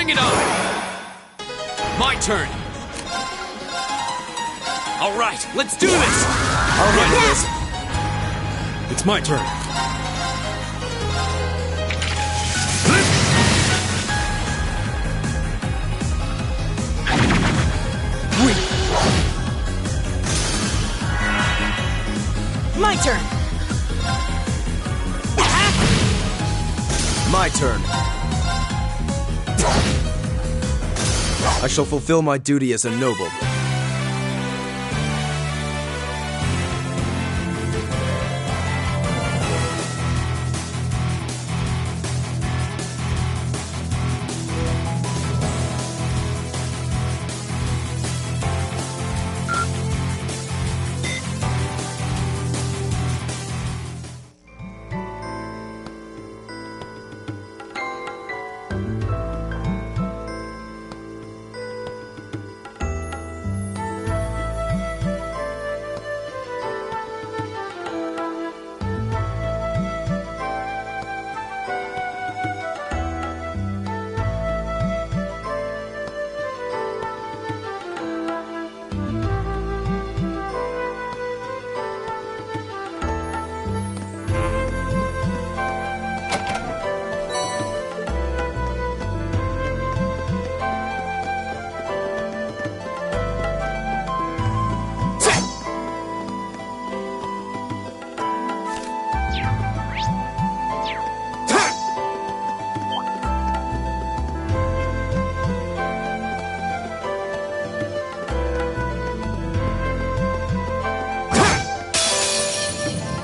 Bring it on! My turn! Alright, let's do this! I'll handle this. It's my turn. My turn. My turn. I shall fulfill my duty as a noble.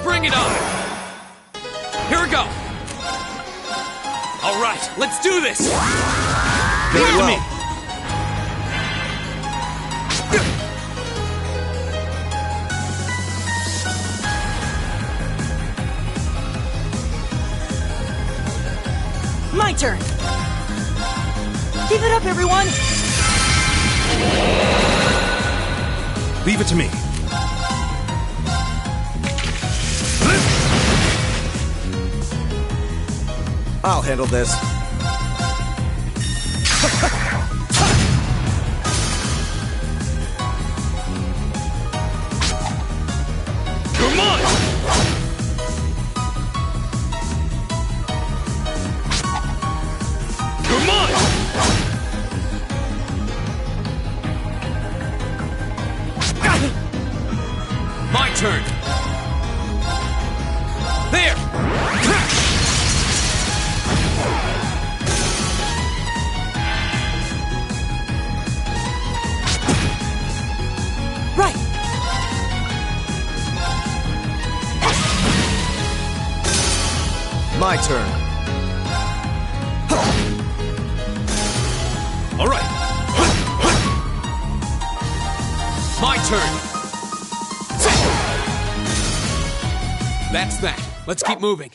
Bring it on! Here we go! Alright, let's do this! Very Give it to well. me! My turn. Keep it up, everyone. Leave it to me. I'll handle this. Come on! Come on! My turn! There! Right. My turn. Alright! My turn! That's that. Let's keep moving.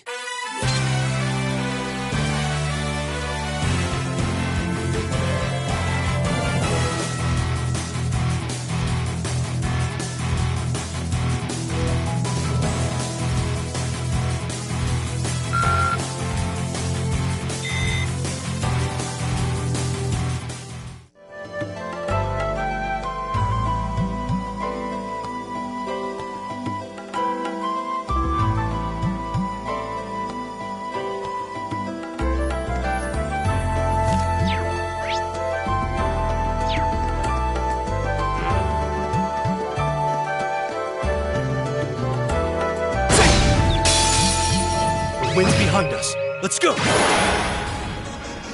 Wind's behind us. Let's go.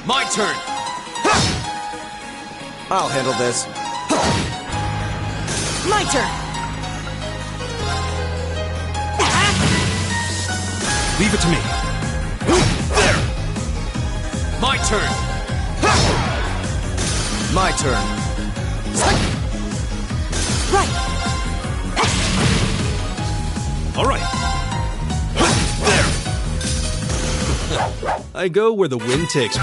My turn! I'll handle this. My turn. Leave it to me. There! My turn! My turn. Right. All right. There. I go where the wind takes me.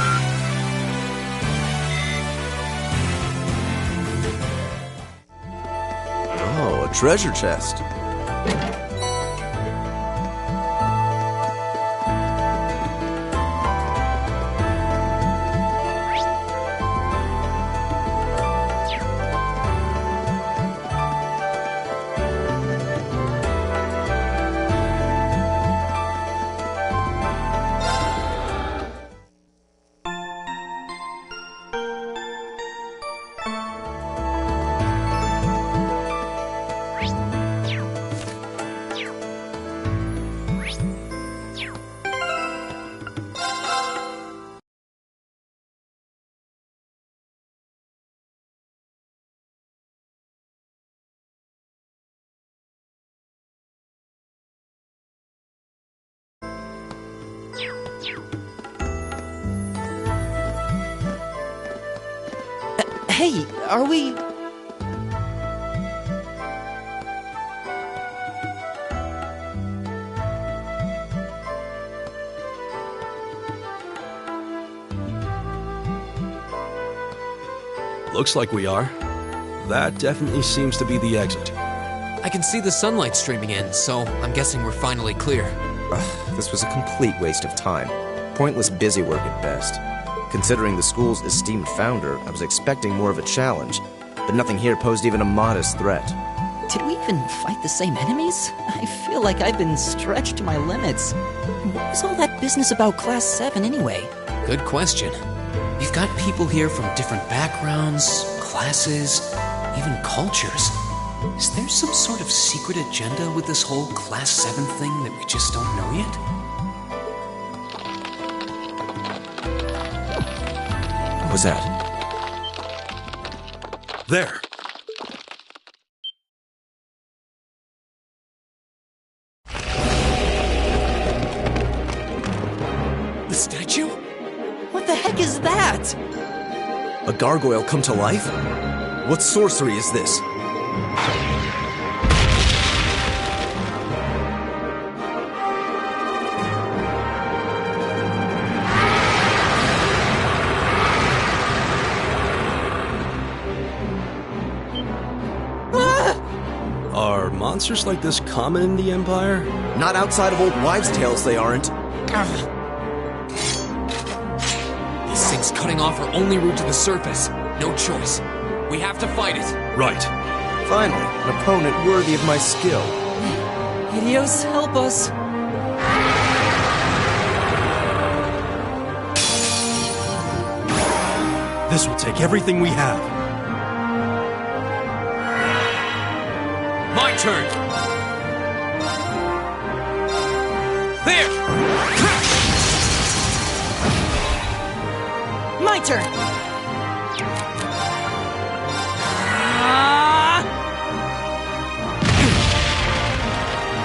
Oh, a treasure chest. Hey, are we... Looks like we are. That definitely seems to be the exit. I can see the sunlight streaming in, so I'm guessing we're finally clear. This was a complete waste of time. Pointless busywork at best. Considering the school's esteemed founder, I was expecting more of a challenge, but nothing here posed even a modest threat. Did we even fight the same enemies? I feel like I've been stretched to my limits. And what was all that business about Class 7 anyway? Good question. You've got people here from different backgrounds, classes, even cultures. Is there some sort of secret agenda with this whole Class 7 thing that we just don't know yet? What was that? There! The statue? What the heck is that? A gargoyle come to life? What sorcery is this? Are monsters like this common in the Empire? Not outside of old wives' tales, they aren't. This thing's cutting off our only route to the surface. No choice. We have to fight it. Right. Finally, an opponent worthy of my skill. Helios, help us. This will take everything we have. My turn! There! My turn.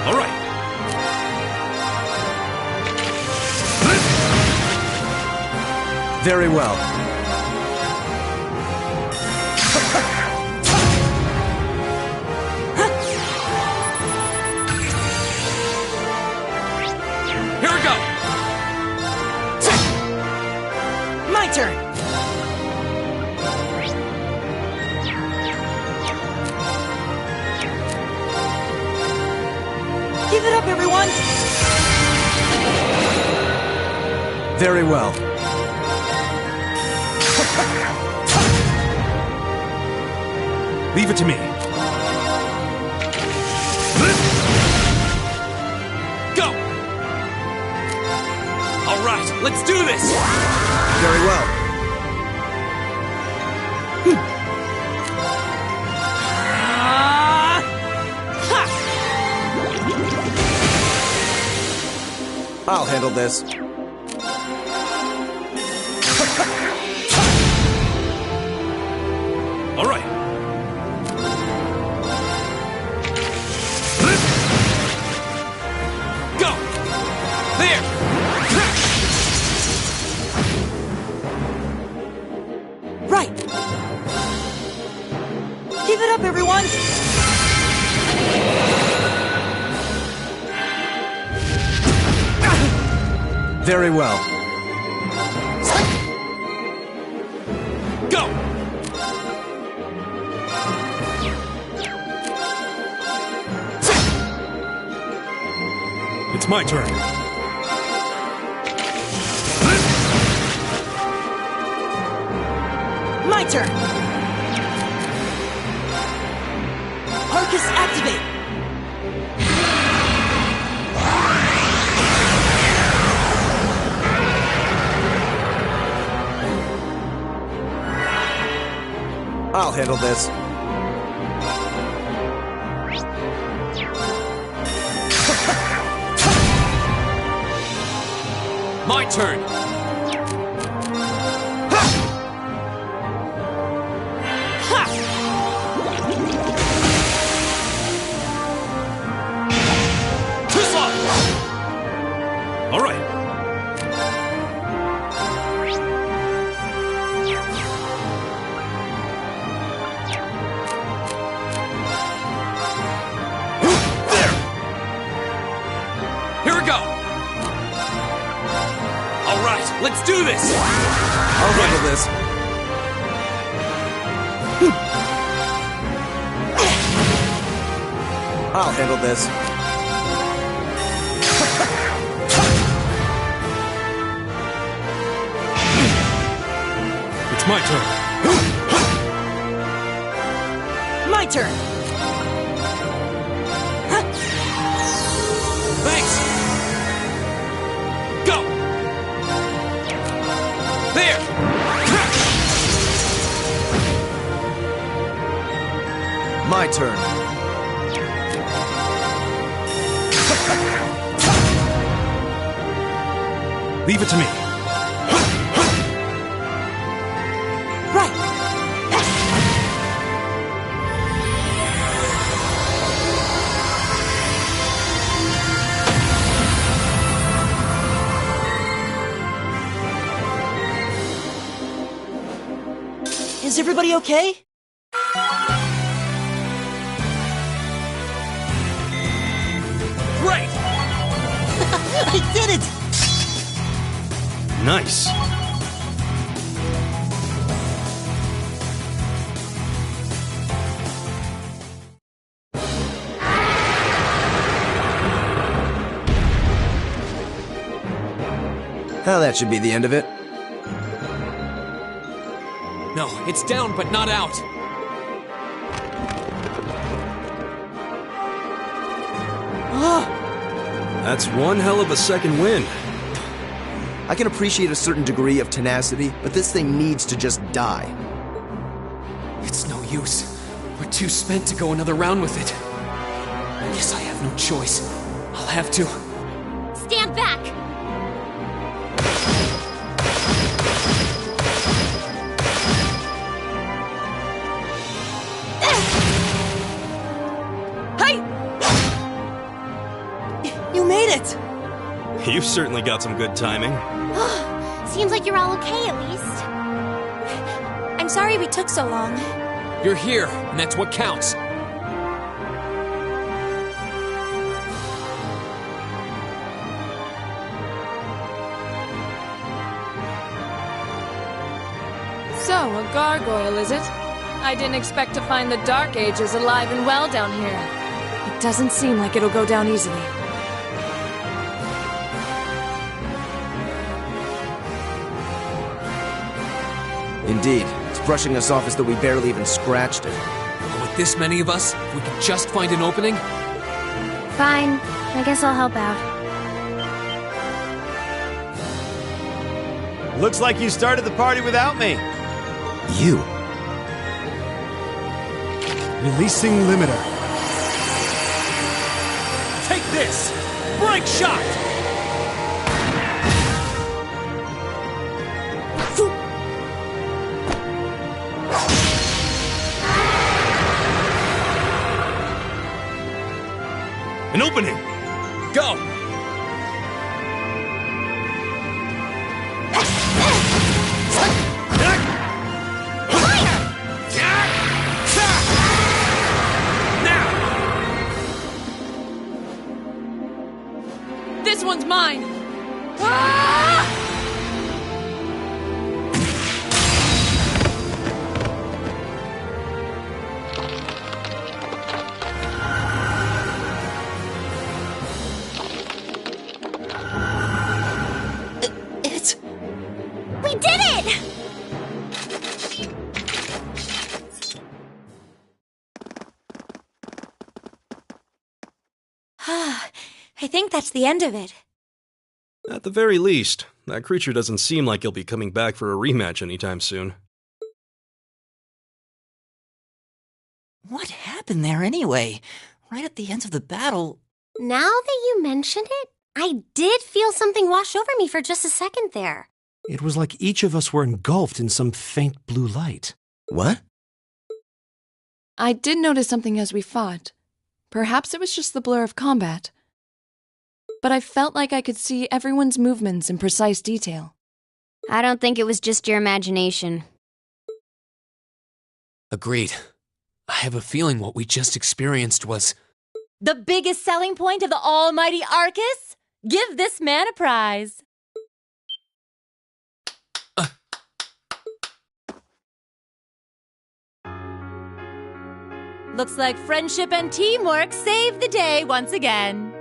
All right. Very well. Here we go! My turn. Give it up, everyone. Very well. Leave it to me. Go! All right, let's do this! Very well. I'll handle this. All right. Go! There! Right. Give it up, everyone. Very well. Go! It's my turn. My turn. Arcus activate. I'll handle this. My turn! All right. right, let's do this! I'll handle this. I'll handle this. It's my turn. My turn. Thanks! Go! There! My turn. Leave it to me. Right. Is everybody okay? Great! I did it! Nice. Well, that should be the end of it. No, it's down but not out. That's one hell of a second win. I can appreciate a certain degree of tenacity, but this thing needs to just die. It's no use. We're too spent to go another round with it. I guess I have no choice. I'll have to. Stand back! Hey! You made it! You've certainly got some good timing. Seems like you're all okay, at least. I'm sorry we took so long. You're here, and that's what counts. So, a gargoyle, is it? I didn't expect to find the Dark Ages alive and well down here. It doesn't seem like it'll go down easily. Indeed, it's brushing us off as though we barely even scratched it. But with this many of us, if we can just find an opening. Fine. I guess I'll help out. Looks like you started the party without me. You? Releasing limiter. Take this! Break shot! An opening! Go! This one's mine! Ah! We did it! I think that's the end of it. At the very least, that creature doesn't seem like he'll be coming back for a rematch anytime soon. What happened there anyway? Right at the end of the battle. Now that you mention it, I did feel something wash over me for just a second there. It was like each of us were engulfed in some faint blue light. What? I did notice something as we fought. Perhaps it was just the blur of combat. But I felt like I could see everyone's movements in precise detail. I don't think it was just your imagination. Agreed. I have a feeling what we just experienced was... The biggest selling point of the almighty Arcus? Give this man a prize. Looks like friendship and teamwork saved the day once again.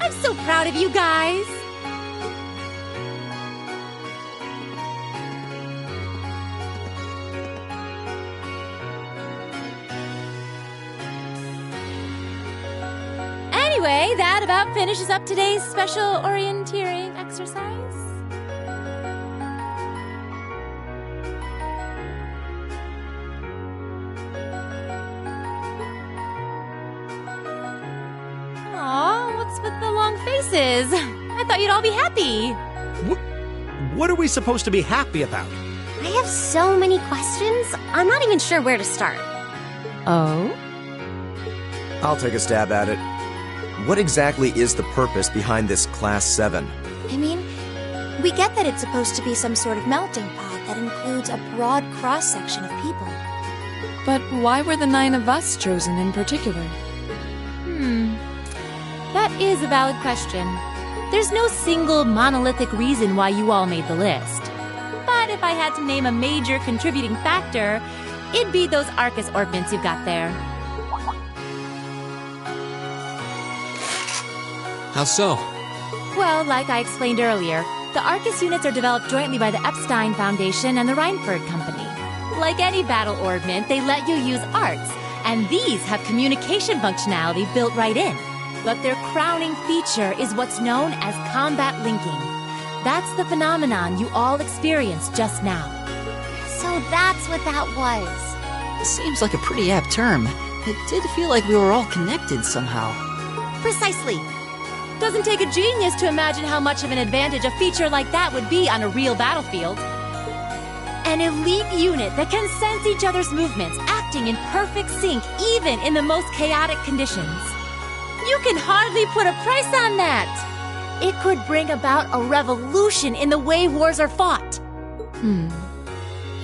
I'm so proud of you guys. Anyway, that about finishes up today's special orienteering exercise. Aw, what's with the long faces? I thought you'd all be happy. What are we supposed to be happy about? I have so many questions, I'm not even sure where to start. Oh? I'll take a stab at it. What exactly is the purpose behind this Class 7? I mean, we get that it's supposed to be some sort of melting pot that includes a broad cross-section of people. But why were the 9 of us chosen in particular? That is a valid question. There's no single monolithic reason why you all made the list. But if I had to name a major contributing factor, it'd be those Arcus orbments you've got there. How so? Well, like I explained earlier, the Arcus units are developed jointly by the Epstein Foundation and the Reinford Company. Like any battle orbment, they let you use arts, and these have communication functionality built right in. But their crowning feature is what's known as combat linking. That's the phenomenon you all experienced just now. So that's what that was. Seems like a pretty apt term. It did feel like we were all connected somehow. Precisely. Doesn't take a genius to imagine how much of an advantage a feature like that would be on a real battlefield. An elite unit that can sense each other's movements, acting in perfect sync even in the most chaotic conditions. You can hardly put a price on that. It could bring about a revolution in the way wars are fought.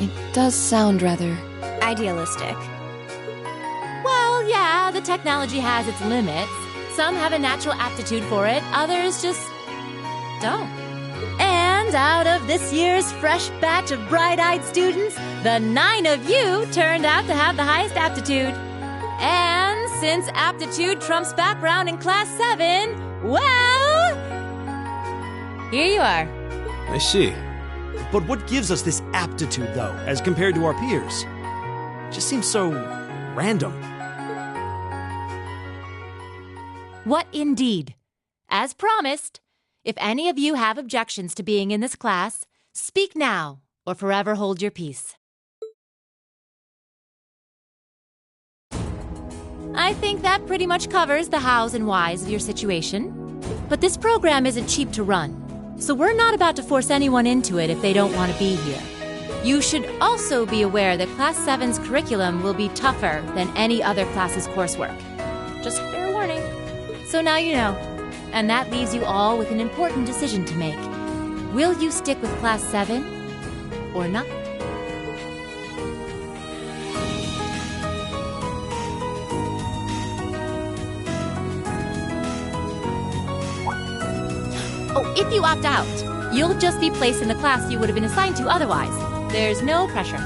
It does sound rather Idealistic. Well, yeah, the technology has its limits. Some have a natural aptitude for it, others just don't. And out of this year's fresh batch of bright-eyed students, the 9 of you turned out to have the highest aptitude. And since aptitude trumps background in Class 7, well, here you are. I see. But what gives us this aptitude, though, as compared to our peers? It just seems so random. What indeed? As promised, if any of you have objections to being in this class, speak now or forever hold your peace. I think that pretty much covers the hows and whys of your situation. But this program isn't cheap to run, so we're not about to force anyone into it if they don't want to be here. You should also be aware that Class 7's curriculum will be tougher than any other class's coursework. Just fair warning. So now you know. And that leaves you all with an important decision to make. Will you stick with Class 7 or not? Oh, if you opt out, you'll just be placed in the class you would have been assigned to otherwise. There's no pressure.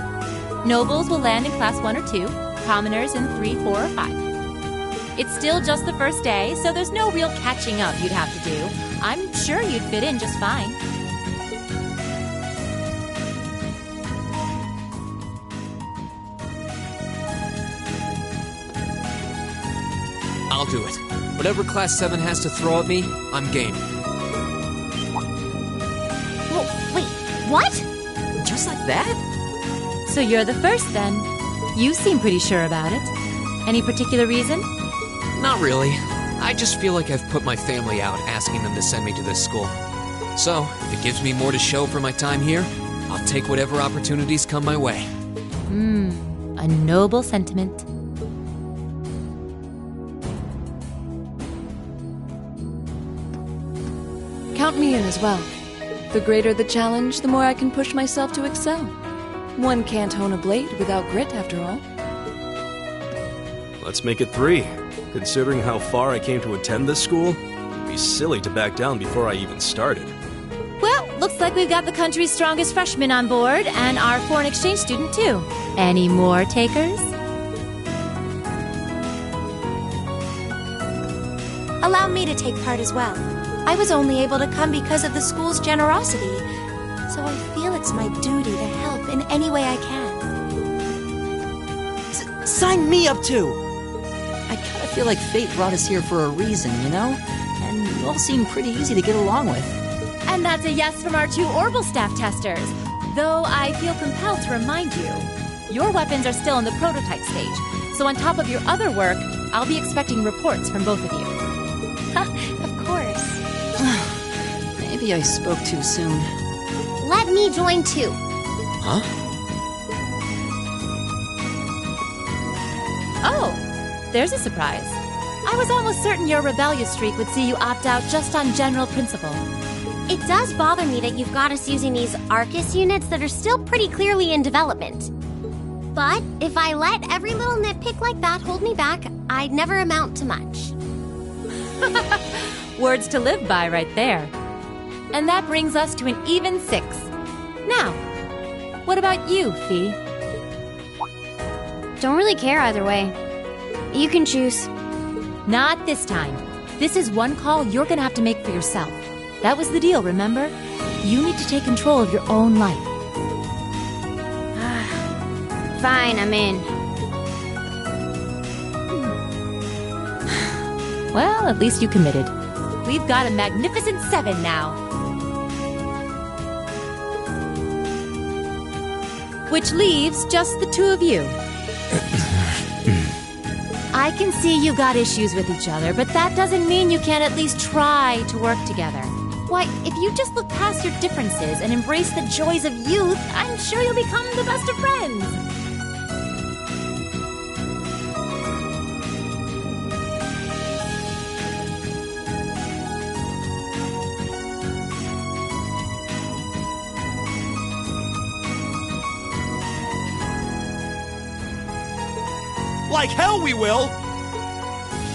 Nobles will land in Class 1 or 2, commoners in 3, 4, or 5. It's still just the first day, so there's no real catching up you'd have to do. I'm sure you'd fit in just fine. I'll do it. Whatever Class 7 has to throw at me, I'm game. Whoa, wait, what? Just like that? So you're the first then. You seem pretty sure about it. Any particular reason? Not really. I just feel like I've put my family out asking them to send me to this school. So, if it gives me more to show for my time here, I'll take whatever opportunities come my way. A noble sentiment. count me in as well. The greater the challenge, the more I can push myself to excel. One can't hone a blade without grit, after all. Let's make it 3. Considering how far I came to attend this school, it'd be silly to back down before I even started. Well, looks looks like we've got the country's strongest freshman on board, and our foreign exchange student, too. Any more takers? Allow me to take part as well. I was only able to come because of the school's generosity, so I feel it's my duty to help in any way I can. Sign me up too! I kinda feel like fate brought us here for a reason, you know? And you all seem pretty easy to get along with. And that's a yes from our 2 Orbital staff testers. Though I feel compelled to remind you, your weapons are still in the prototype stage. So on top of your other work, I'll be expecting reports from both of you. Of course. Maybe I spoke too soon. Let me join too. Huh? Oh, there's a surprise. I was almost certain your rebellious streak would see you opt out just on general principle. It does bother me that you've got us using these Arcus units that are still pretty clearly in development. But if I let every little nitpick like that hold me back, I'd never amount to much. Words to live by right there. And that brings us to an even 6. Now, what about you, Fee? Don't really care either way. You can choose. Not this time. This is one call you're gonna have to make for yourself. That was the deal, remember? You need to take control of your own life. Fine, I'm in. Well, at least you committed. We've got a magnificent 7 now. Which leaves just the 2 of you. I can see you got issues with each other, but that doesn't mean you can't at least try to work together. Why, if you just look past your differences and embrace the joys of youth, I'm sure you'll become the best of friends. Like hell we will!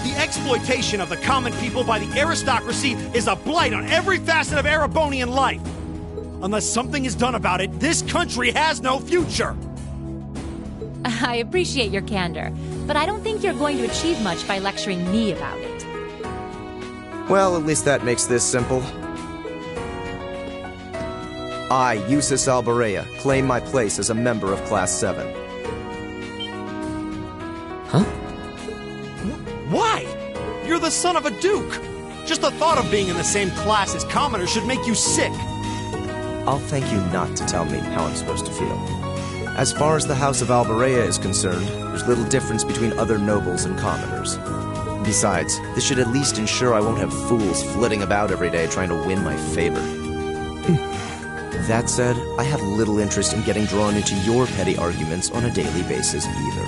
The exploitation of the common people by the aristocracy is a blight on every facet of Erebonian life. Unless something is done about it, this country has no future. I appreciate your candor, but I don't think you're going to achieve much by lecturing me about it. Well, at least that makes this simple. I, Eustace Alborea, claim my place as a member of Class 7. Huh? Why? You're the son of a duke. Just the thought of being in the same class as commoners should make you sick. I'll thank you not to tell me how I'm supposed to feel. As far as the House of Alborea is concerned, there's little difference between other nobles and commoners. Besides, this should at least ensure I won't have fools flitting about every day trying to win my favor. That said, I have little interest in getting drawn into your petty arguments on a daily basis either.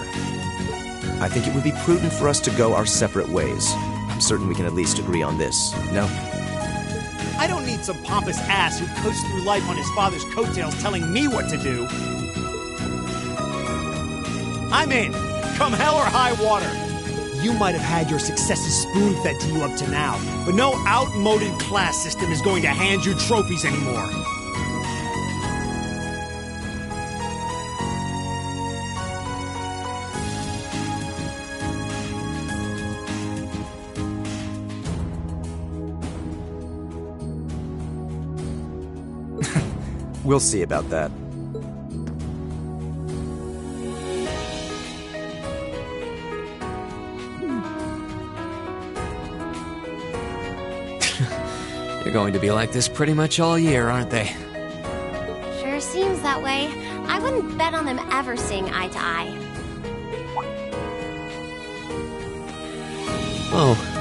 I think it would be prudent for us to go our separate ways. I'm certain we can at least agree on this, no? I don't need some pompous ass who coasts through life on his father's coattails telling me what to do. I'm in, come hell or high water. You might have had your successes spoon-fed to you up to now, but no outmoded class system is going to hand you trophies anymore. We'll see about that. They're going to be like this pretty much all year, aren't they? Sure seems that way. I wouldn't bet on them ever seeing eye to eye. Oh.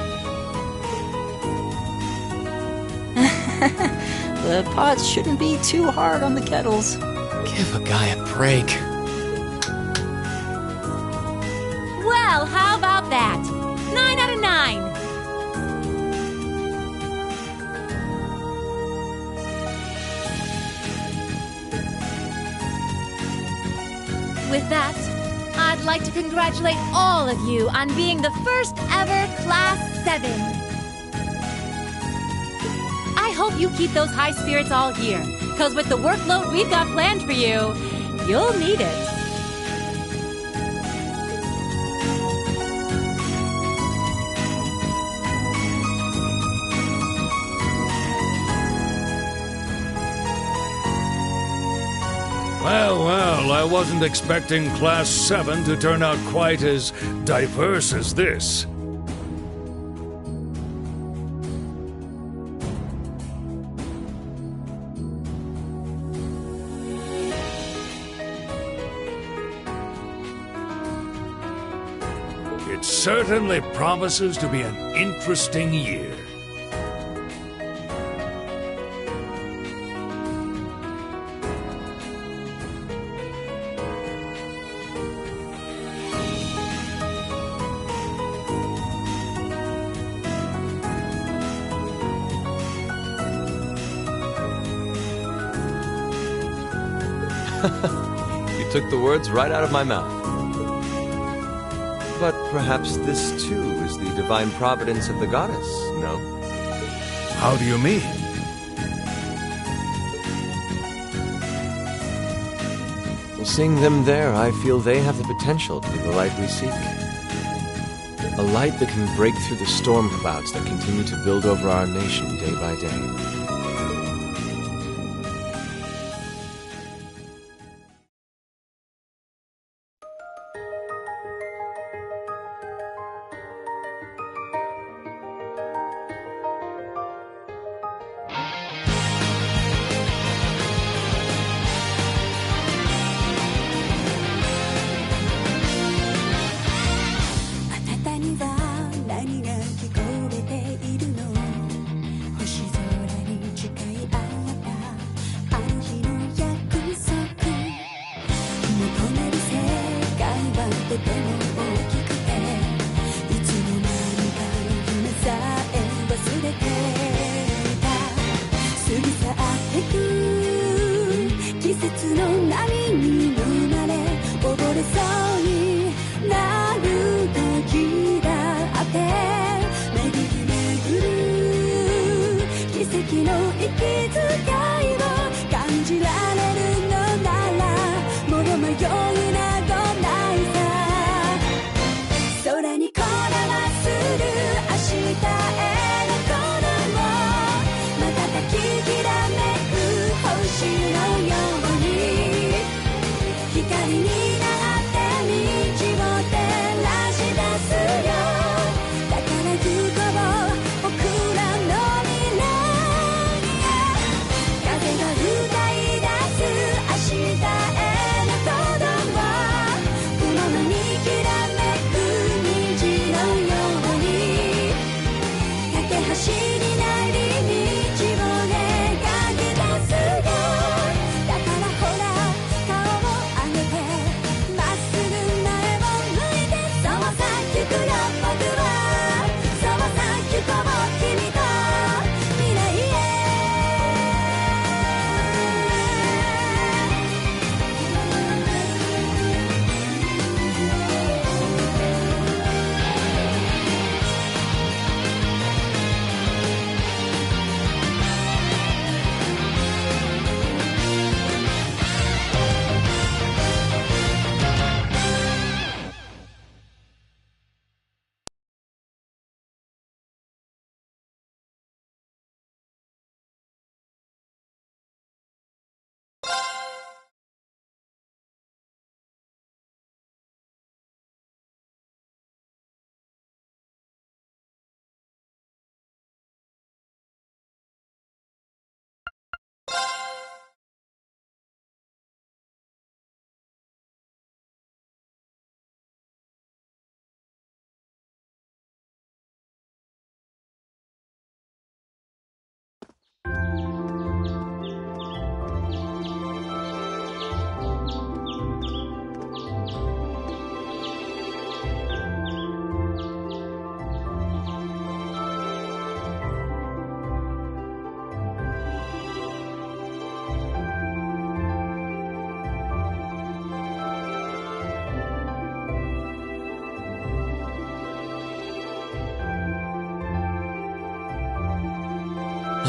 The pots shouldn't be too hard on the kettles. Give a guy a break. Well, how about that? 9 out of 9. With that, I'd like to congratulate all of you on being the first ever Class 7. I hope you keep those high spirits all year, because with the workload we've got planned for you, you'll need it. Well, I wasn't expecting Class 7 to turn out quite as diverse as this. It certainly promises to be an interesting year. You took the words right out of my mouth. But perhaps this too is the divine providence of the goddess, no? How do you mean? Well, seeing them there, I feel they have the potential to be the light we seek. A light that can break through the storm clouds that continue to build over our nation day by day.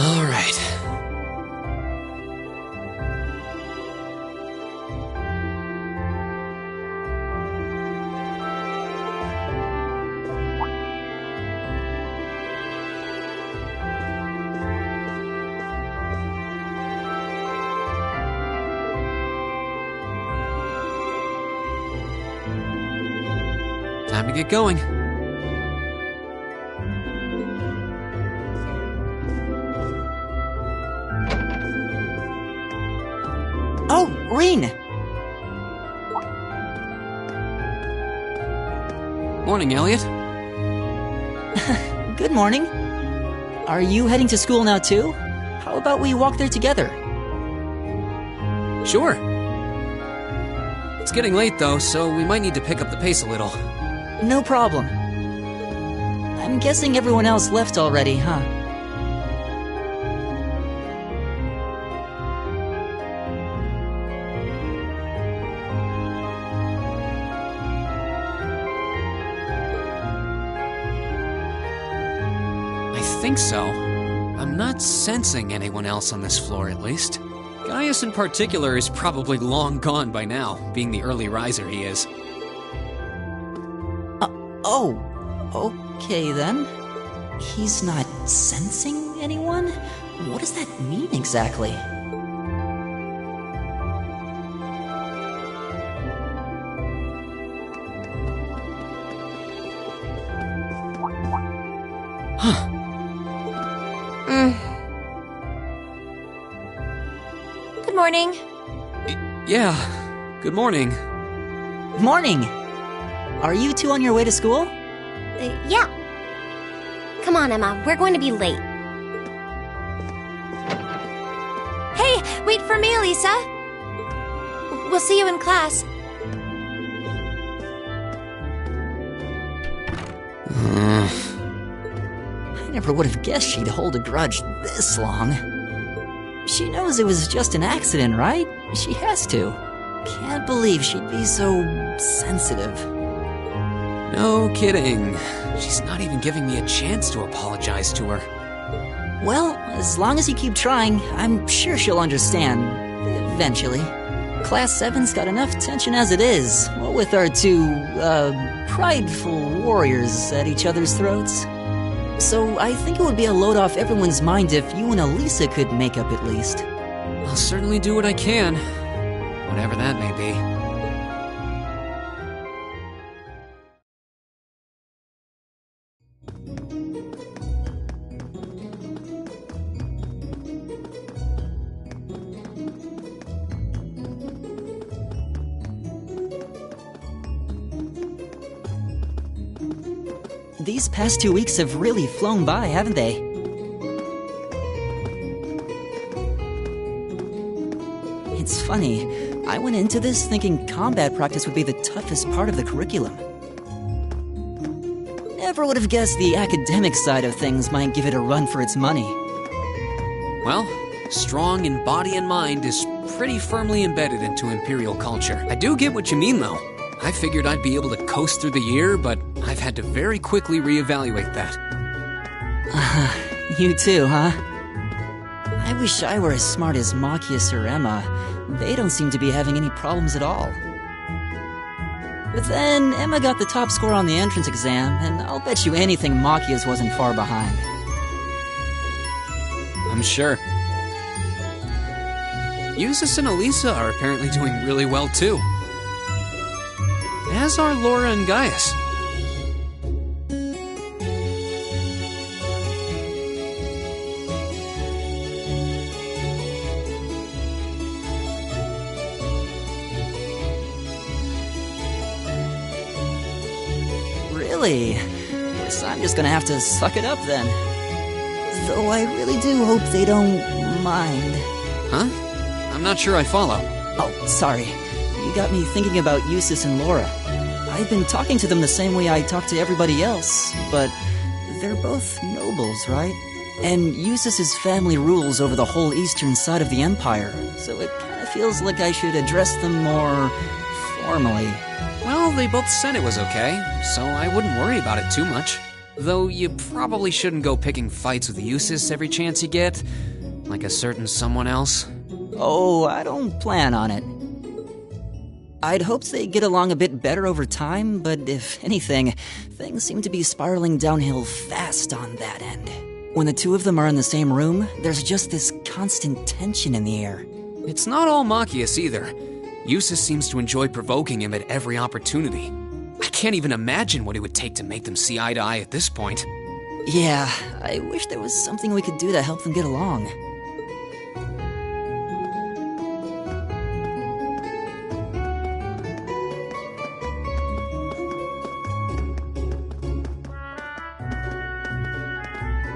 All right. Time to get going. Oh, Rean! Morning, Elliot. Good morning. Are you heading to school now too? How about we walk there together? Sure. It's getting late though, so we might need to pick up the pace a little. No problem. I'm guessing everyone else left already, huh? I think so. I'm not sensing anyone else on this floor, at least. Gaius in particular is probably long gone by now, being the early riser he is. Oh, okay then. He's not sensing anyone? What does that mean exactly? Good morning. Yeah, good morning. Morning! Are you two on your way to school? Yeah. Come on, Emma. We're going to be late. Hey, wait for me, Elisa. We'll see you in class. I never would have guessed she'd hold a grudge this long. She knows it was just an accident, right? She has to. Can't believe she'd be so sensitive. No kidding. She's not even giving me a chance to apologize to her. Well, as long as you keep trying, I'm sure she'll understand. Eventually. Class 7's got enough tension as it is, what with our two, prideful warriors at each other's throats. So I think it would be a load off everyone's mind if you and Elisa could make up at least. I'll certainly do what I can, whatever that may be. These past 2 weeks have really flown by, haven't they? It's funny, I went into this thinking combat practice would be the toughest part of the curriculum. Never would have guessed the academic side of things might give it a run for its money. Well, strong in body and mind is pretty firmly embedded into Imperial culture. I do get what you mean, though. I figured I'd be able to coast through the year, but I've had to very quickly reevaluate that. You too, huh? I wish I were as smart as Machias or Emma. They don't seem to be having any problems at all. But then, Emma got the top score on the entrance exam, and I'll bet you anything Machias wasn't far behind. I'm sure. Eustace and Elisa are apparently doing really well, too. As are Laura and Gaius. Really? Guess I'm just gonna have to suck it up then. Though I really do hope they don't mind. Huh? I'm not sure I follow. Oh, sorry. You got me thinking about Eustace and Laura. I've been talking to them the same way I talk to everybody else, but they're both nobles, right? And Eustace's family rules over the whole eastern side of the Empire, so it kind of feels like I should address them more formally. Well, they both said it was okay, so I wouldn't worry about it too much. Though you probably shouldn't go picking fights with Eustace every chance you get, like a certain someone else. Oh, I don't plan on it. I'd hoped they'd get along a bit better over time, but if anything, things seem to be spiraling downhill fast on that end. When the two of them are in the same room, there's just this constant tension in the air. It's not all Machias either. Eustace seems to enjoy provoking him at every opportunity. can't even imagine what it would take to make them see eye to eye at this point. Yeah, I wish there was something we could do to help them get along.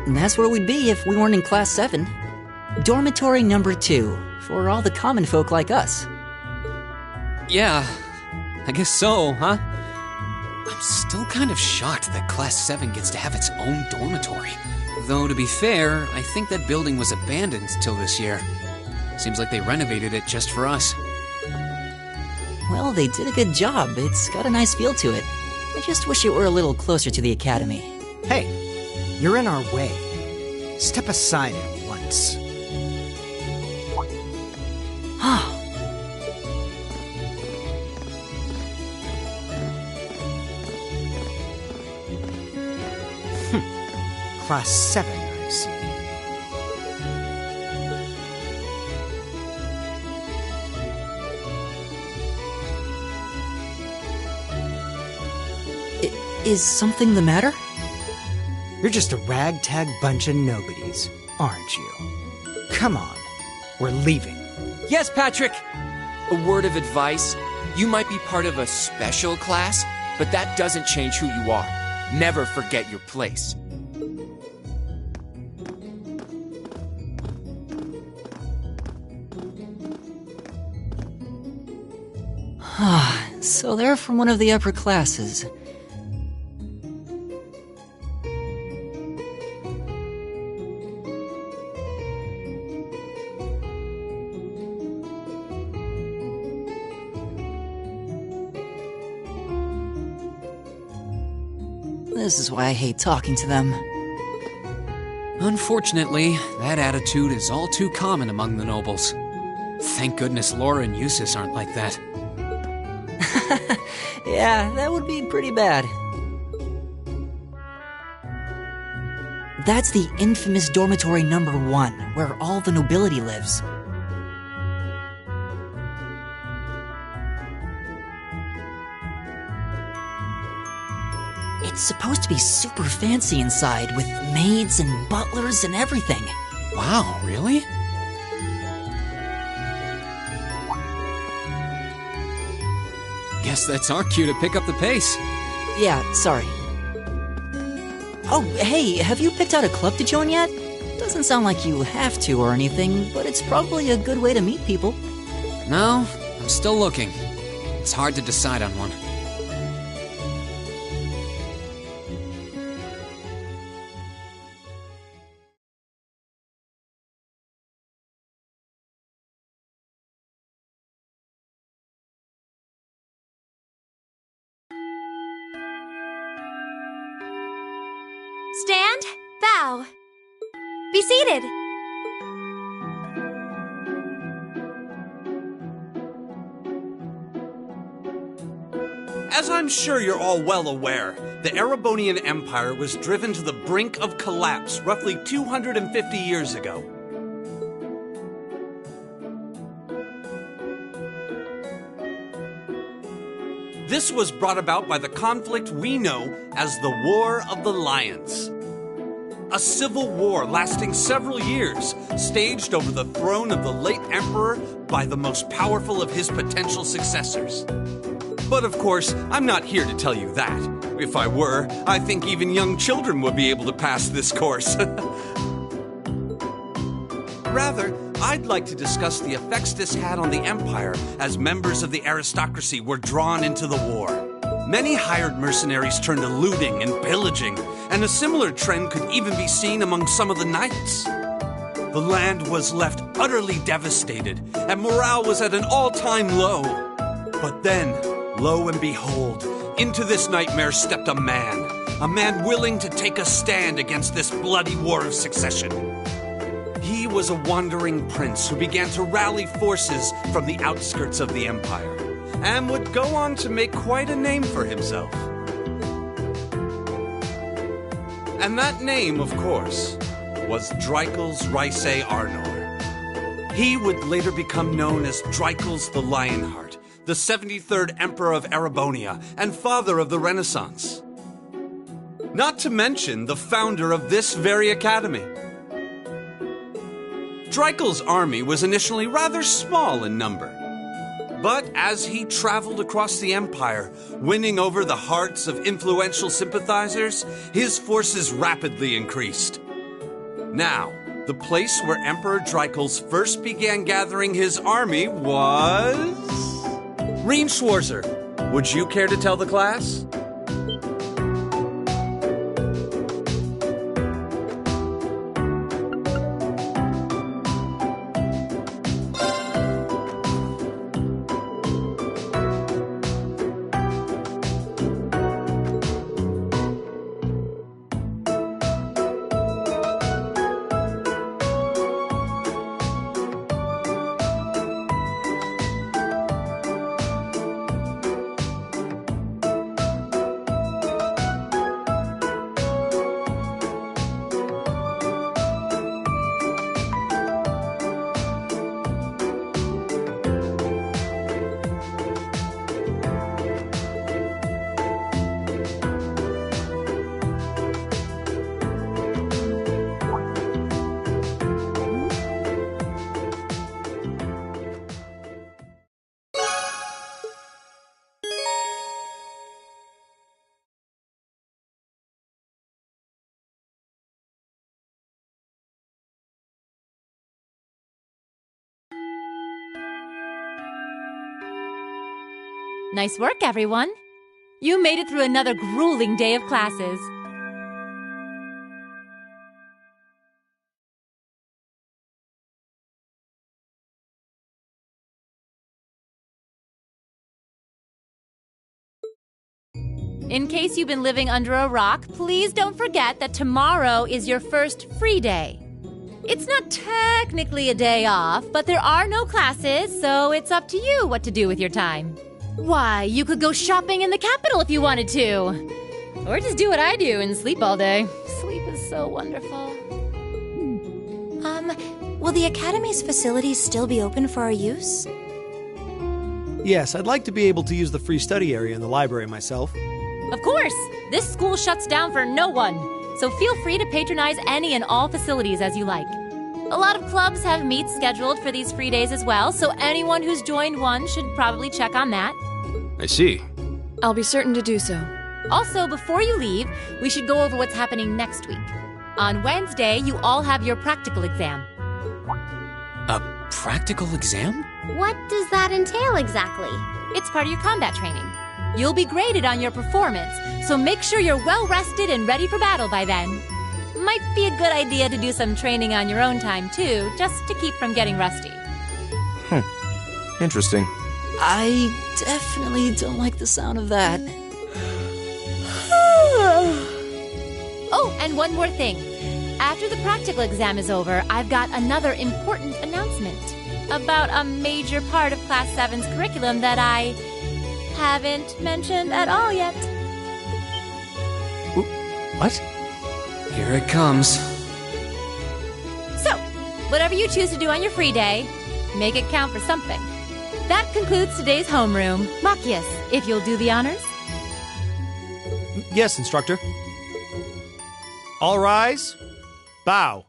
And that's where we'd be if we weren't in Class 7. Dormitory number 2, for all the common folk like us. Yeah, I guess so, huh? I'm still kind of shocked that Class 7 gets to have its own dormitory. Though, to be fair, I think that building was abandoned till this year. Seems like they renovated it just for us. Well, they did a good job. It's got a nice feel to it. I just wish it were a little closer to the academy. Hey, you're in our way. Step aside at once. Class 7, I see. Is something the matter? You're just a ragtag bunch of nobodies, aren't you? Come on, we're leaving. Yes, Patrick! A word of advice. You might be part of a special class, but that doesn't change who you are. Never forget your place. So they're from one of the upper classes. This is why I hate talking to them. Unfortunately, that attitude is all too common among the nobles. Thank goodness Laura and Eustace aren't like that. Yeah, that would be pretty bad. That's the infamous dormitory number 1, where all the nobility lives. It's supposed to be super fancy inside, with maids and butlers and everything. Wow, really? Guess that's our cue to pick up the pace. Yeah, sorry. Oh, hey, have you picked out a club to join yet? Doesn't sound like you have to or anything, but it's probably a good way to meet people. No, I'm still looking. It's hard to decide on one. Stand, bow. Be seated. As I'm sure you're all well aware, the Erebonian Empire was driven to the brink of collapse roughly 250 years ago. This was brought about by the conflict we know as the War of the Lions. A civil war lasting several years, staged over the throne of the late emperor by the most powerful of his potential successors. But of course, I'm not here to tell you that. If I were, I think even young children would be able to pass this course. Rather, I'd like to discuss the effects this had on the Empire as members of the aristocracy were drawn into the war. Many hired mercenaries turned to looting and pillaging, and a similar trend could even be seen among some of the knights. The land was left utterly devastated, and morale was at an all-time low. But then, lo and behold, into this nightmare stepped a man willing to take a stand against this bloody war of succession. He was a wandering prince who began to rally forces from the outskirts of the empire, and would go on to make quite a name for himself. And that name, of course, was Dreikels Rhysei Arnor. He would later become known as Dreikels the Lionheart, the 73rd Emperor of Erebonia and father of the Renaissance. Not to mention the founder of this very academy. Dreikel's army was initially rather small in number, but as he traveled across the empire, winning over the hearts of influential sympathizers, his forces rapidly increased. Now, the place where Emperor Dreikels first began gathering his army was... Rien Schwarzer. Would you care to tell the class? Nice work, everyone. You made it through another grueling day of classes. In case you've been living under a rock, please don't forget that tomorrow is your first free day. It's not technically a day off, but there are no classes, so it's up to you what to do with your time. Why, you could go shopping in the capital if you wanted to. Or just do what I do and sleep all day. Sleep is so wonderful. Will the Academy's facilities still be open for our use? Yes, I'd like to be able to use the free study area in the library myself. Of course! This school shuts down for no one, so feel free to patronize any and all facilities as you like. A lot of clubs have meets scheduled for these free days as well, so anyone who's joined one should probably check on that. I see. I'll be certain to do so. Also, before you leave, we should go over what's happening next week. On Wednesday, you all have your practical exam. A practical exam? What does that entail exactly? It's part of your combat training. You'll be graded on your performance, so make sure you're well rested and ready for battle by then. Might be a good idea to do some training on your own time, too, just to keep from getting rusty. Interesting. I definitely don't like the sound of that. Oh, and one more thing. After the practical exam is over, I've got another important announcement about a major part of Class 7's curriculum that I haven't mentioned at all yet. What? Here it comes. So, whatever you choose to do on your free day, make it count for something. That concludes today's homeroom. Machias, if you'll do the honors. Yes, instructor. All rise. Bow.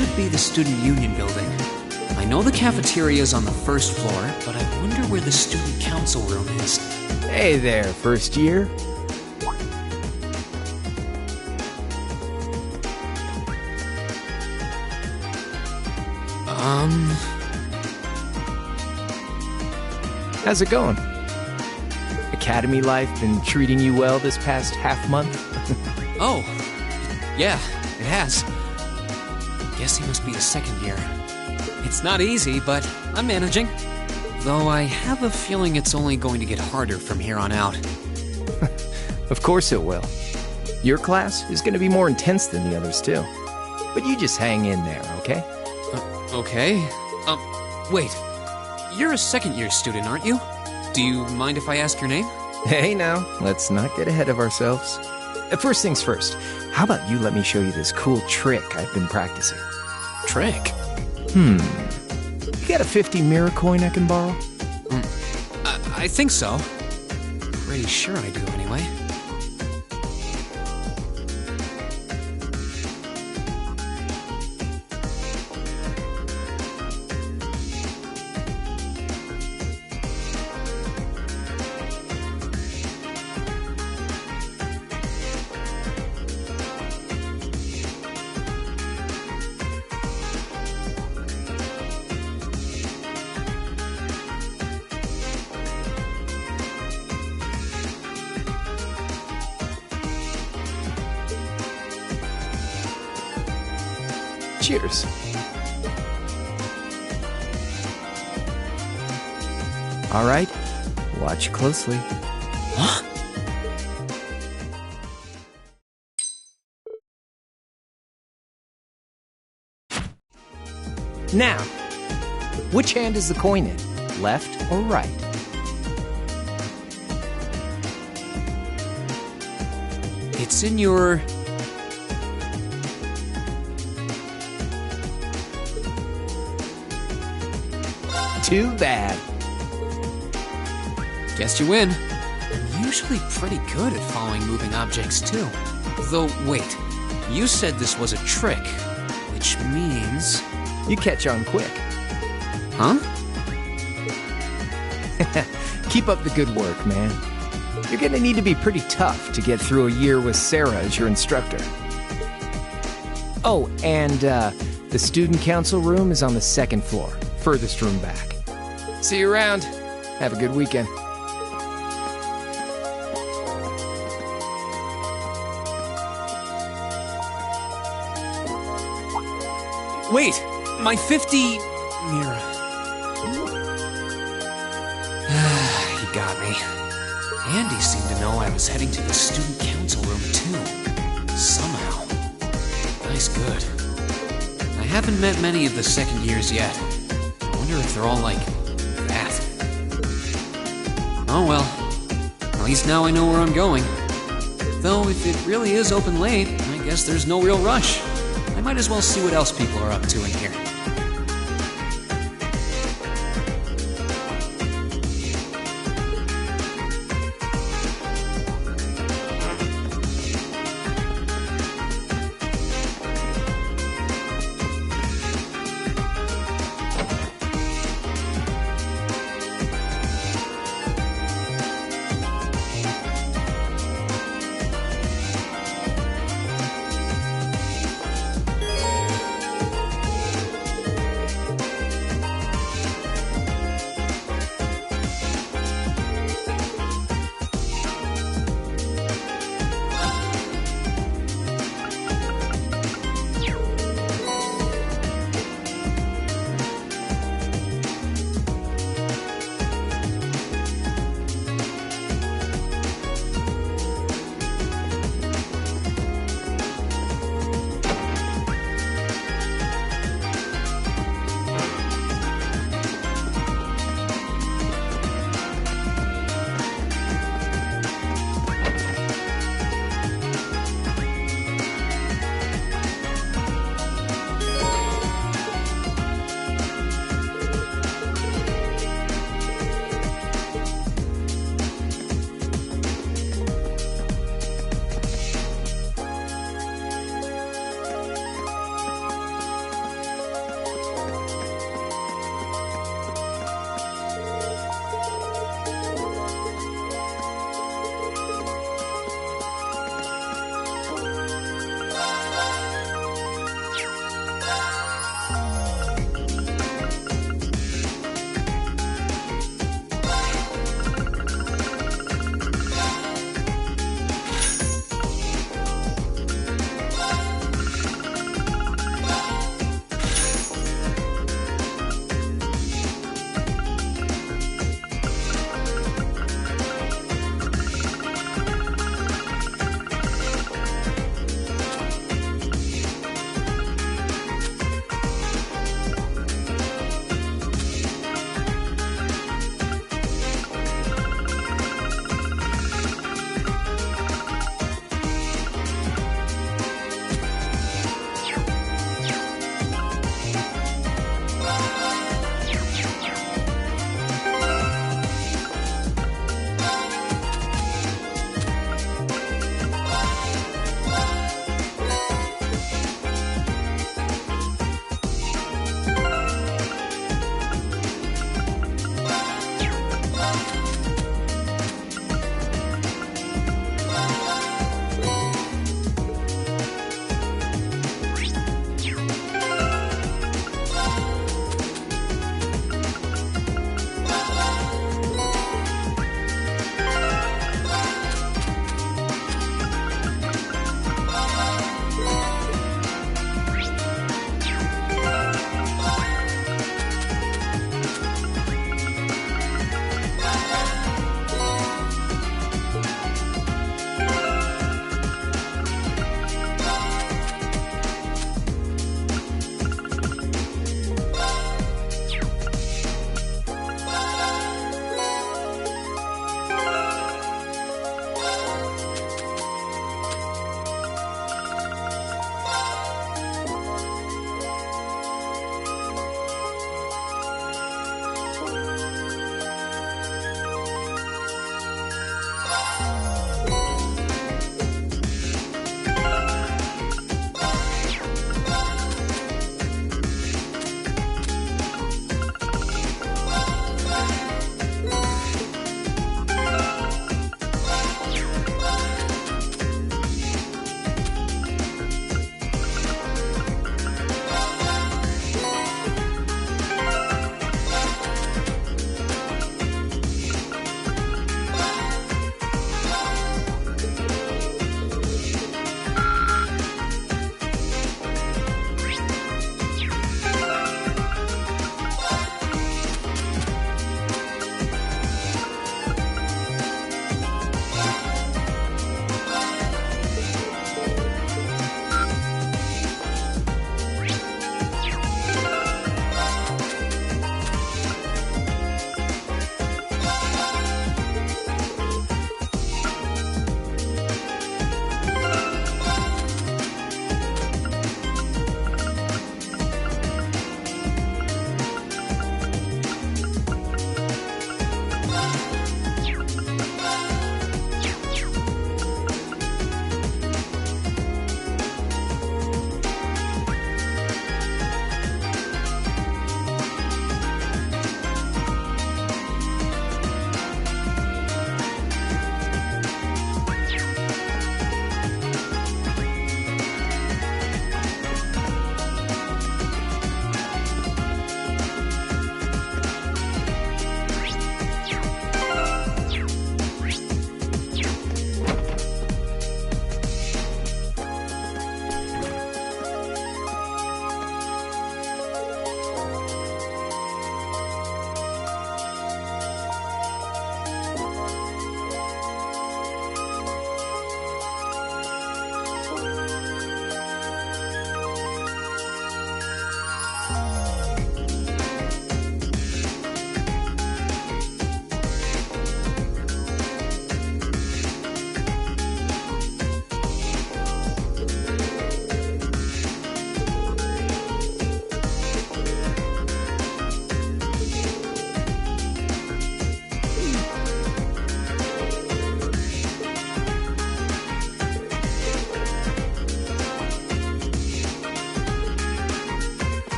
should be the Student Union building. I know the cafeteria is on the first floor, but I wonder where the Student Council room is. Hey there, first year. How's it going? Academy life been treating you well this past half month? Oh, yeah, it has. Guess he must be a second year. It's not easy, but I'm managing. Though I have a feeling it's only going to get harder from here on out. Of course it will. Your class is going to be more intense than the others, too. But you just hang in there, okay? Okay. Wait. You're a second-year student, aren't you? Do you mind if I ask your name? Hey now, let's not get ahead of ourselves. First things first, how about you let me show you this cool trick I've been practicing? Trick? You got a 50 mirror coin I can borrow? I think so. Pretty sure I do, anyway. Cheers. All right, watch closely. Huh? Now, which hand is the coin in? Left or right? It's in your... Too bad. Guess you win. I'm usually pretty good at following moving objects, too. Though, wait. You said this was a trick, which means... You catch on quick. Huh? Keep up the good work, man. You're gonna need to be pretty tough to get through a year with Sarah as your instructor. Oh, and the student council room is on the second floor, furthest room back. See you around. Have a good weekend. Wait! My 50... mirror. He got me. Andy seemed to know I was heading to the student council room, too. Somehow. Nice good. I haven't met many of the second years yet. I wonder if they're all like... that. Oh well. At least now I know where I'm going. Though if it really is open late, I guess there's no real rush. I might as well see what else people are up to in here.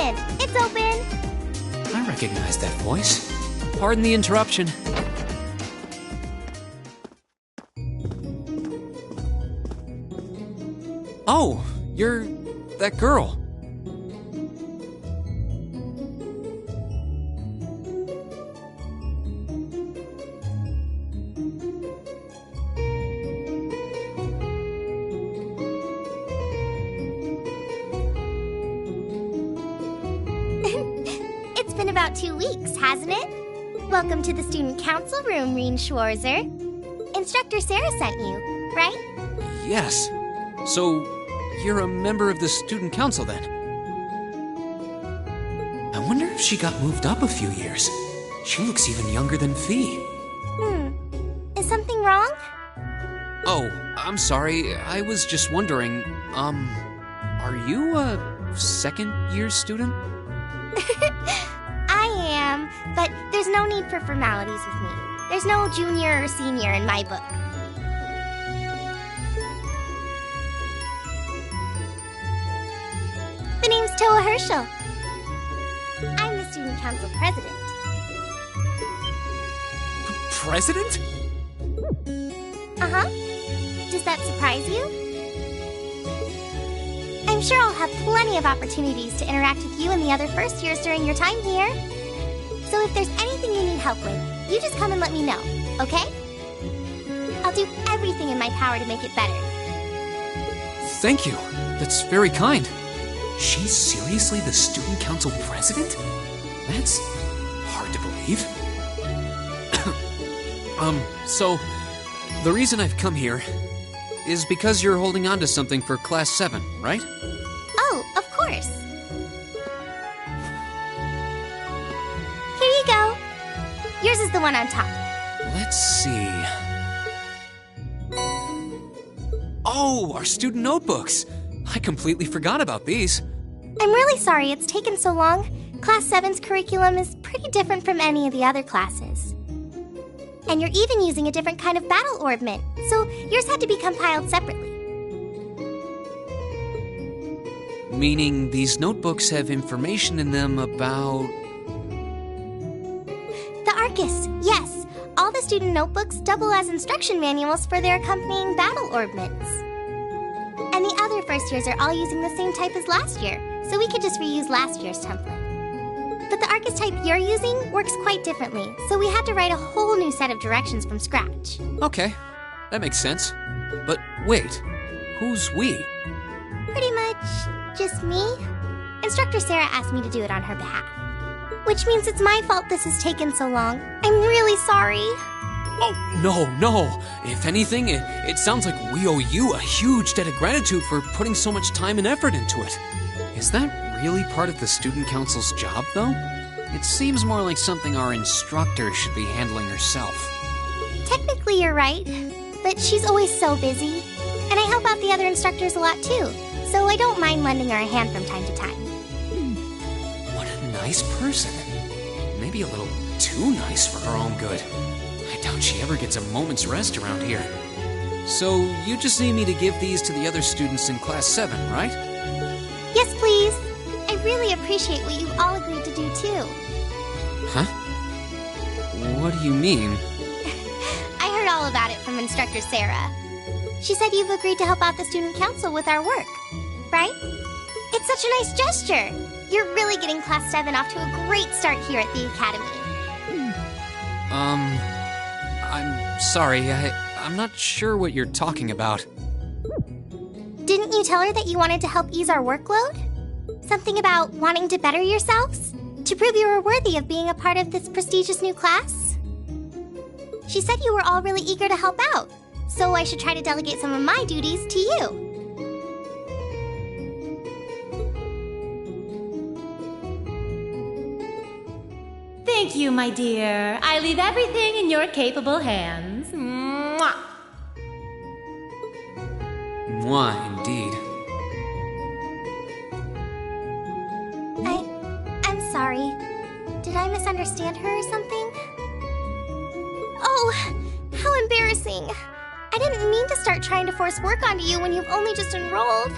in. It's open. I recognize that voice. Pardon the interruption. Oh, you're that girl. It's been about 2 weeks, hasn't it? Welcome to the student council room, Reen Schwarzer. Instructor Sarah sent you, right? Yes. So, you're a member of the student council then? I wonder if she got moved up a few years. She looks even younger than Fee. Is something wrong? Oh, I'm sorry. I was just wondering, are you a second-year student? I am, but there's no need for formalities with me. There's no junior or senior in my book. The name's Toa Herschel. I'm the student council president. President? Uh-huh. Does that surprise you? I'm sure I'll have plenty of opportunities to interact with you and the other first years during your time here. So if there's anything you need help with, you just come and let me know, okay? I'll do everything in my power to make it better. Thank you. That's very kind. She's seriously the student council president? That's hard to believe. So, the reason I've come here is because you're holding on to something for Class 7, right? Oh, of course. Here you go. Yours is the one on top. Let's see. Oh, our student notebooks. I completely forgot about these. I'm really sorry it's taken so long. Class 7's curriculum is pretty different from any of the other classes. And you're even using a different kind of battle orbment, so yours had to be compiled separately. Meaning these notebooks have information in them about... The Arcus, yes. All the student notebooks double as instruction manuals for their accompanying battle orbments. And the other first years are all using the same type as last year, so we could just reuse last year's template. But the Arcus type you're using works quite differently, so we had to write a whole new set of directions from scratch. Okay, that makes sense. But wait, who's we? Pretty much just me. Instructor Sarah asked me to do it on her behalf. Which means it's my fault this has taken so long. I'm really sorry. Oh, no. If anything, it sounds like we owe you a huge debt of gratitude for putting so much time and effort into it. Is that really part of the student council's job, though? It seems more like something our instructor should be handling herself. Technically, you're right, but she's always so busy. And I help out the other instructors a lot, too, so I don't mind lending her a hand from time to time. What a nice person. Maybe a little too nice for her own good. I doubt she ever gets a moment's rest around here. So, you just need me to give these to the other students in Class 7, right? Yes, please. I really appreciate what you've all agreed to do, too. Huh? What do you mean? I heard all about it from Instructor Sarah. She said you've agreed to help out the student council with our work, right? It's such a nice gesture. You're really getting Class 7 off to a great start here at the Academy. I'm sorry, I'm not sure what you're talking about. Didn't you tell her that you wanted to help ease our workload? Something about wanting to better yourselves? To prove you were worthy of being a part of this prestigious new class? She said you were all really eager to help out, so I should try to delegate some of my duties to you. Thank you, my dear. I leave everything in your capable hands. Mwah! Mwah, indeed. I'm sorry. Did I misunderstand her or something? Oh, how embarrassing. I didn't mean to start trying to force work onto you when you've only just enrolled.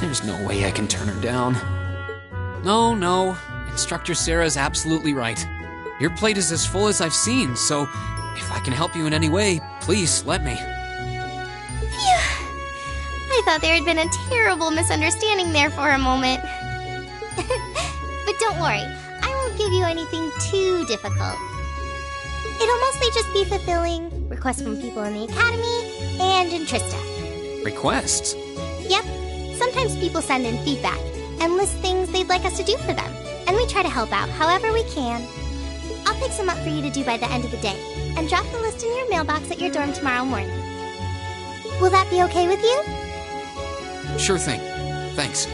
There's no way I can turn her down. No. Instructor Sarah's absolutely right. Your plate is as full as I've seen, so if I can help you in any way, please let me. Phew. I thought there had been a terrible misunderstanding there for a moment. But don't worry, I won't give you anything too difficult. It'll mostly just be fulfilling requests from people in the Academy and in Trista. Requests? Yep. Sometimes people send in feedback and list things they'd like us to do for them, and we try to help out however we can. I'll pick some up for you to do by the end of the day, and drop the list in your mailbox at your dorm tomorrow morning. Will that be okay with you? Sure thing. Thanks.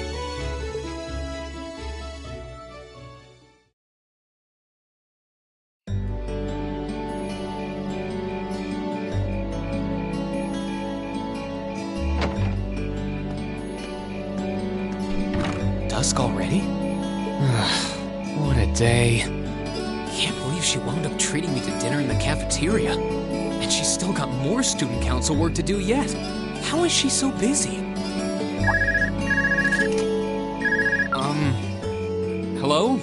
Dusk already? What a day. Can't believe she wound up treating me to dinner in the cafeteria. And she's still got more student council work to do yet. How is she so busy? Hello?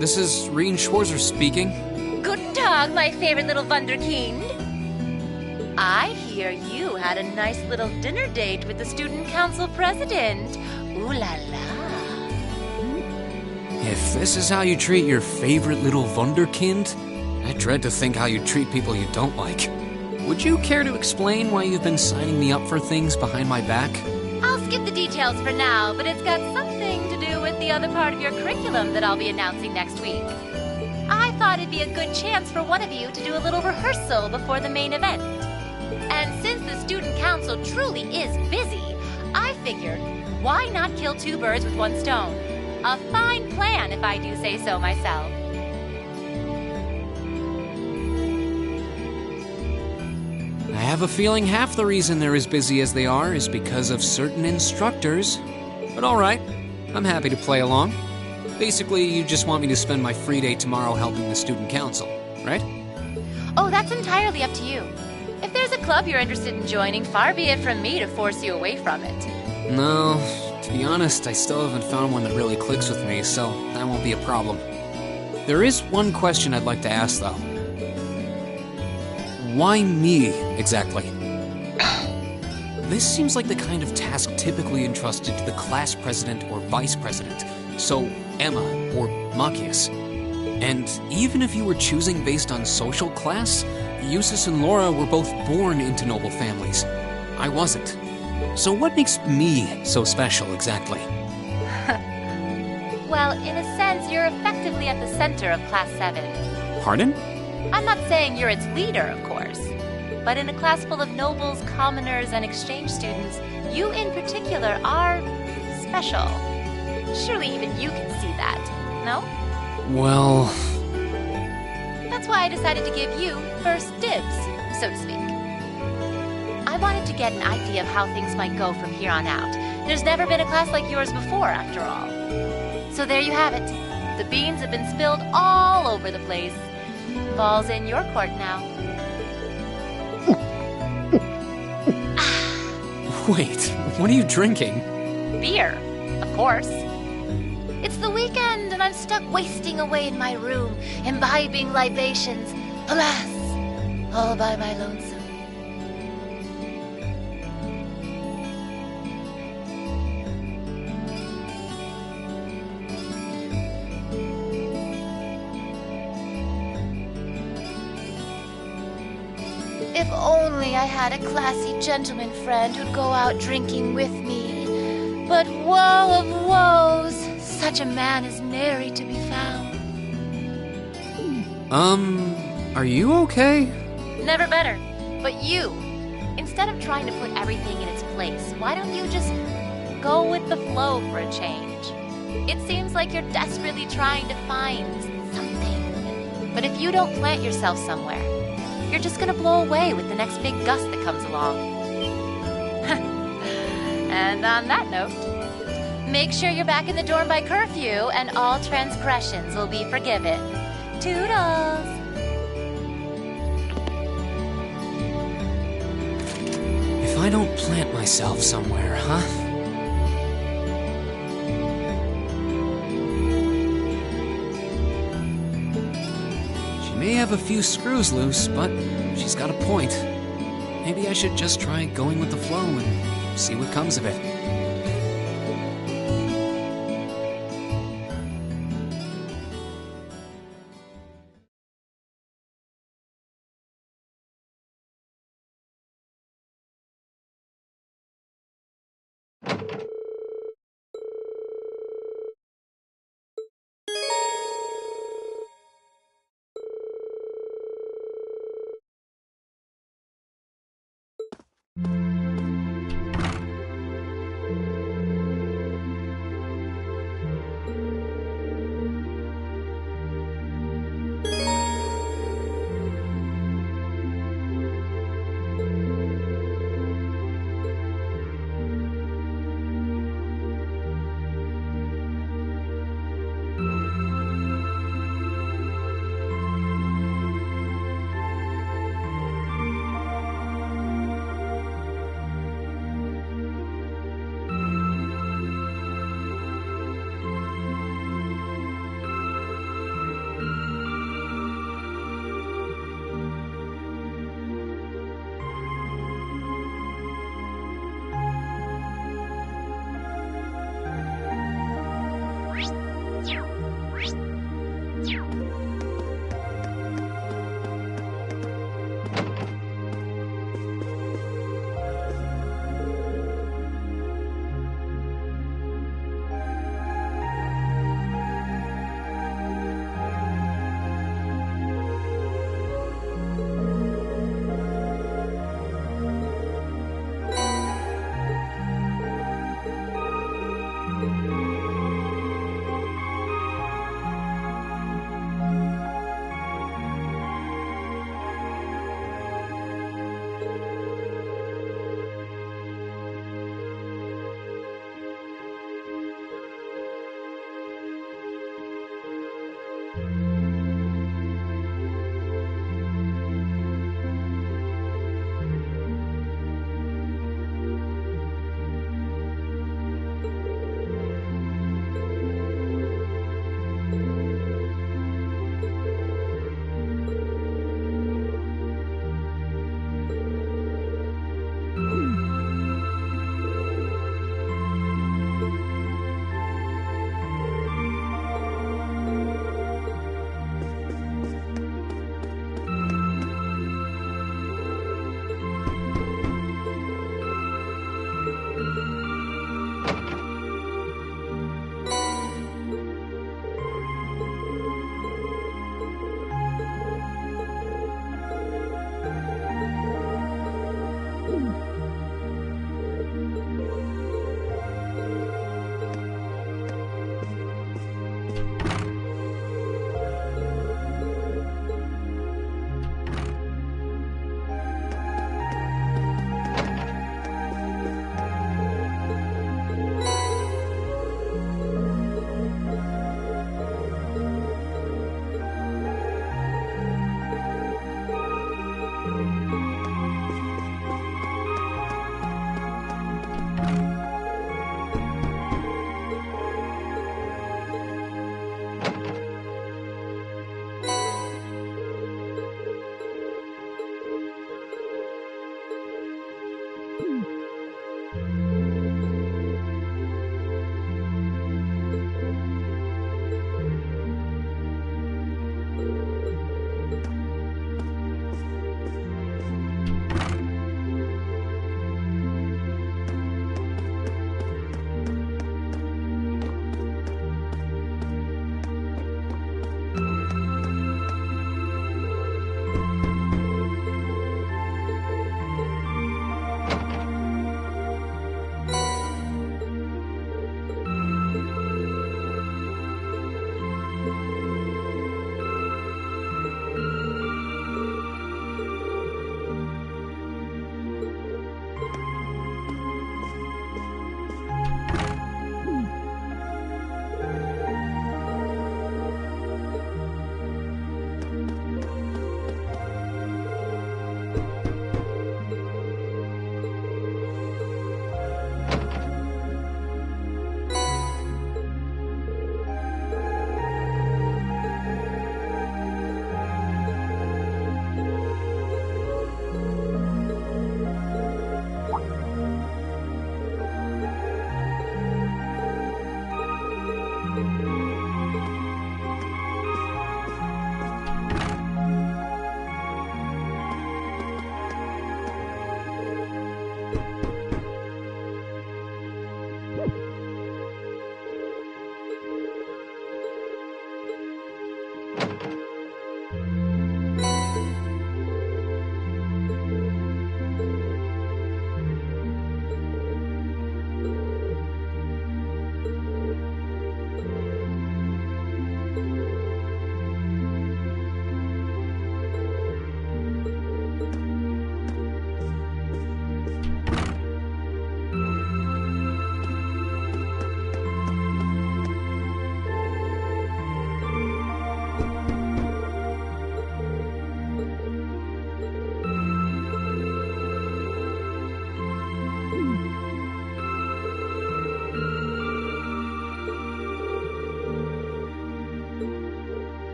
This is Rien Schwarzer speaking. Guten Tag, my favorite little Wunderkind. I hear you had a nice little dinner date with the student council president. Ooh la la. If this is how you treat your favorite little Wunderkind, I dread to think how you treat people you don't like. Would you care to explain why you've been signing me up for things behind my back? I'll skip the details for now, but it's got something to do with the other part of your curriculum that I'll be announcing next week. I thought it'd be a good chance for one of you to do a little rehearsal before the main event. And since the student council truly is busy, I figured, why not kill two birds with one stone? A fine plan, if I do say so myself. I have a feeling half the reason they're as busy as they are is because of certain instructors. But alright, I'm happy to play along. Basically, you just want me to spend my free day tomorrow helping the student council, right? Oh, that's entirely up to you. If there's a club you're interested in joining, far be it from me to force you away from it. No, to be honest, I still haven't found one that really clicks with me, so that won't be a problem. There is one question I'd like to ask, though. Why me, exactly? This seems like the kind of task typically entrusted to the class president or vice president, so Emma or Machias. And even if you were choosing based on social class, Eustace and Laura were both born into noble families. I wasn't. So what makes me so special, exactly? Well, in a sense, you're effectively at the center of Class 7. Pardon? I'm not saying you're its leader, of course. But in a class full of nobles, commoners, and exchange students, you in particular are special. Surely even you can see that, no? Well... That's why I decided to give you first dibs, so to speak. I wanted to get an idea of how things might go from here on out. There's never been a class like yours before, after all. So there you have it. The beans have been spilled all over the place. Ball's in your court now. Wait, what are you drinking? Beer, of course. It's the weekend and I'm stuck wasting away in my room, imbibing libations. Alas, all by my lonesome. If only I had a classy gentleman friend who'd go out drinking with me. But woe of woes, such a man is nary to be found. Are you okay? Never better. But you, instead of trying to put everything in its place, why don't you just go with the flow for a change? It seems like you're desperately trying to find something. But if you don't plant yourself somewhere, you're just gonna blow away with the next big gust that comes along. And on that note, make sure you're back in the dorm by curfew and all transgressions will be forgiven. Toodles! If I don't plant myself somewhere, huh? may have a few screws loose, but she's got a point. Maybe I should just try going with the flow and see what comes of it.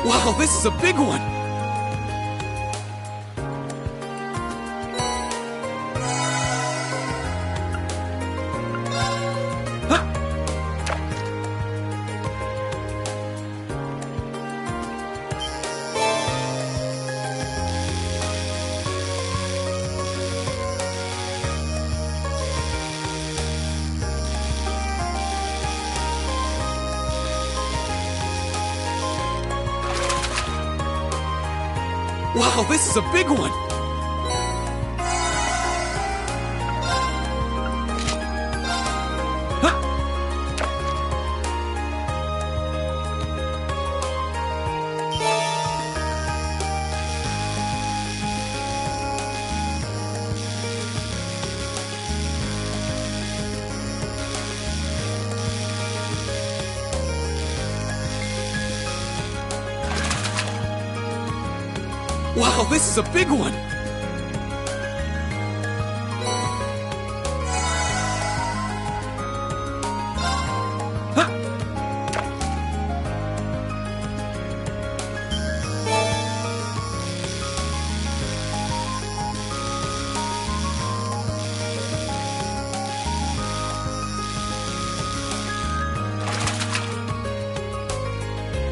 Wow, this is a big one! Wow, this is a big one! Wow, this is a big one!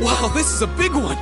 Wow, this is a big one!